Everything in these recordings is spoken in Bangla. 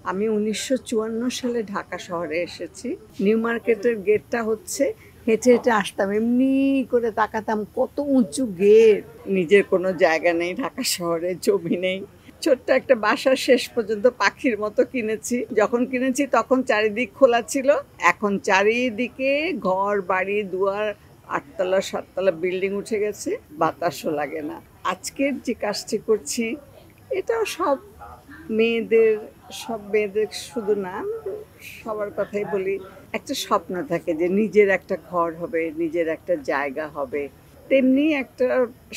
আমি ১৯৫৪ সালে ঢাকা শহরে এসেছি। নিউ মার্কেটের গেটটা হচ্ছে হেঁটে হেঁটে আসতাম, এমনি করে তাকাতাম, কত উঁচু গেট। নিজের কোনো জায়গা নেই ঢাকা শহরে, জমি নেই। ছোট্ট একটা বাসা শেষ পর্যন্ত পাখির মতো কিনেছি। যখন কিনেছি তখন চারিদিক খোলা ছিল, এখন চারিদিকে ঘর বাড়ি দুয়ার, ৮ তলা ৭ তলা বিল্ডিং উঠে গেছে, বাতাসও লাগে না। আজকের যে কাজটি করছি এটাও মেয়েদের সব মেয়েদের শুধু না, সবার কথাই বলি, একটা স্বপ্ন থাকে যে নিজের একটা ঘর হবে, নিজের একটা জায়গা হবে। তেমনি একটা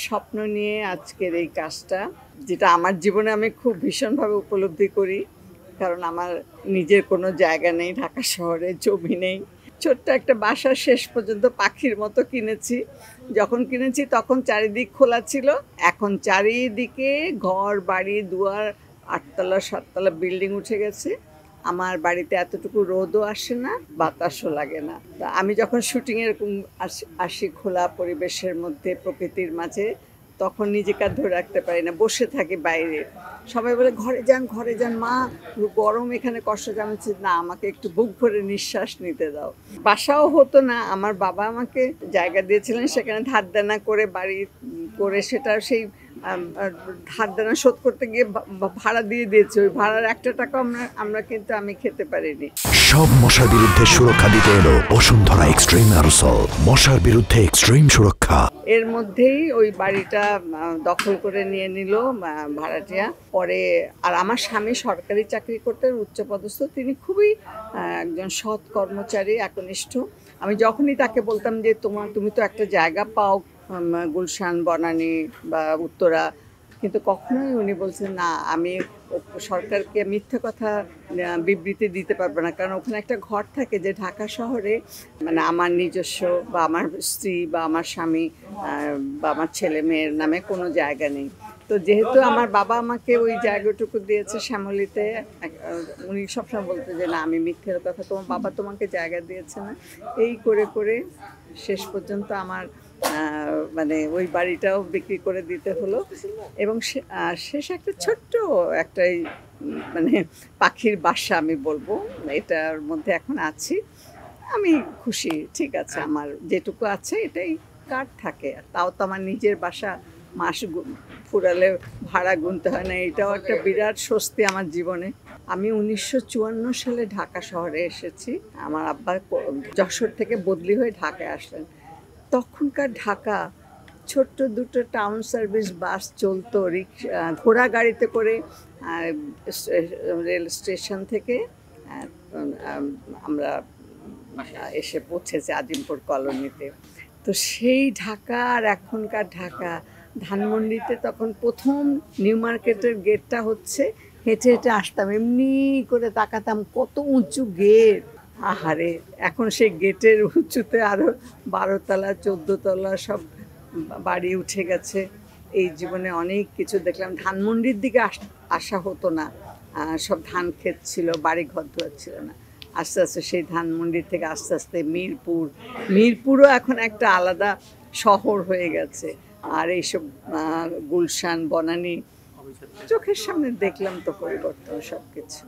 স্বপ্ন নিয়ে আজকের এই কাজটা, যেটা আমার জীবনে আমি খুব ভীষণভাবে উপলব্ধি করি, কারণ আমার নিজের কোনো জায়গা নেই ঢাকা শহরে, জমি নেই। ছোট্ট একটা বাসা শেষ পর্যন্ত পাখির মতো কিনেছি। যখন কিনেছি তখন চারিদিক খোলা ছিল, এখন চারিদিকে ঘর বাড়ি দুয়ার, ৮ তলা ৭ তলা বিল্ডিং উঠে গেছে। আমার বাড়িতে এতটুকু রোদও আসে না, বাতাসও লাগে না। তা আমি যখন শুটিংয়ে এরকম আসি খোলা পরিবেশের মধ্যে, প্রকৃতির মাঝে, তখন নিজেকে আর ধরে রাখতে পারি না, বসে থাকি বাইরে। সবাই বলে ঘরে যান মা, গরম এখানে কষ্ট জানাচ্ছি না, আমাকে একটু বুক ভরে নিঃশ্বাস নিতে দাও। বাসাও হতো না, আমার বাবা আমাকে জায়গা দিয়েছিলেন, সেখানে ধার দেনা করে বাড়ি করে সেটা সেই ধার দেনা শোধ করতে গিয়ে ভাড়া দিয়ে দিয়েছে। ওই ভাড়ার একটা টাকা আমরা কিন্তু আমি খেতে পারিনি। সব মশার বিরুদ্ধে সুরক্ষা দিতে এলো বসুন্ধরা এক্সট্রিম অ্যারোসল, মশার বিরুদ্ধে এক্সট্রিম সুরক্ষা। এর মধ্যেই ওই বাড়িটা দখল করে নিয়ে নিল ভাড়াটিয়া। পরে আর আমার স্বামী সরকারি চাকরি করতেন, উচ্চপদস্থ, তিনি খুবই একজন সৎ কর্মচারী, একনিষ্ঠ। আমি যখনই তাকে বলতাম যে তুমি তো একটা জায়গা পাও গুলশান, বনানী বা উত্তরা, কিন্তু কখনোই উনি বলছেন না, আমি সরকারকে মিথ্যে কথা বিবৃতি দিতে পারবো না, কারণ ওখানে একটা ঘর থাকে যে ঢাকা শহরে মানে আমার নিজস্ব বা আমার স্ত্রী বা আমার স্বামী বা আমার ছেলে মেয়ের নামে কোনো জায়গা নেই। তো যেহেতু আমার বাবা আমাকে ওই জায়গাটুকু দিয়েছে শ্যামলীতে, উনি সবসময় বলতে যে না, আমি মিথ্যের কথা, তোমার বাবা তোমাকে জায়গা দিয়েছে না। এই করে করে শেষ পর্যন্ত আমার মানে ওই বাড়িটাও বিক্রি করে দিতে হলো। এবং শেষ একটা ছোট্ট একটা মানে পাখির বাসা আমি বলবো, এটার মধ্যে এখন আছি। আমি খুশি, ঠিক আছে, আমার যেটুকু আছে এটাই কার থাকে, তাও তো আমার নিজের বাসা, মাস ফুরালে ভাড়া গুনতে হয় না, এটাও একটা বিরাট স্বস্তি আমার জীবনে। আমি ১৯৫৪ সালে ঢাকা শহরে এসেছি। আমার আব্বা যশোর থেকে বদলি হয়ে ঢাকায় আসলেন। তখনকার ঢাকা, ছোট্ট দুটো টাউন সার্ভিস বাস চলতো, ঘোড়া গাড়িতে করে রেল স্টেশন থেকে আমরা এসে পৌঁছেছি আজিমপুর কলোনিতে। তো সেই ঢাকা আর এখনকার ঢাকা, ধানমন্ডিতে তখন প্রথম নিউ মার্কেটের গেটটা হচ্ছে হেঁটে হেঁটে আসতাম, এমনি করে তাকাতাম, কত উঁচু গেট। আহারে, এখন সেই গেটের উঁচুতে আরও ১২ তলা ১৪ তলা সব বাড়ি উঠে গেছে। এই জীবনে অনেক কিছু দেখলাম। ধানমন্ডির দিকে আসা হতো না, সব ধান ক্ষেত ছিল, বাড়ি ঘর দুয়ার ছিল না। আস্তে আস্তে সেই ধানমন্ডির থেকে আস্তে আস্তে মিরপুরও এখন একটা আলাদা শহর হয়ে গেছে। আর এইসব গুলশান, বনানী, চোখের সামনে দেখলাম তো পরিবর্তন সব কিছু।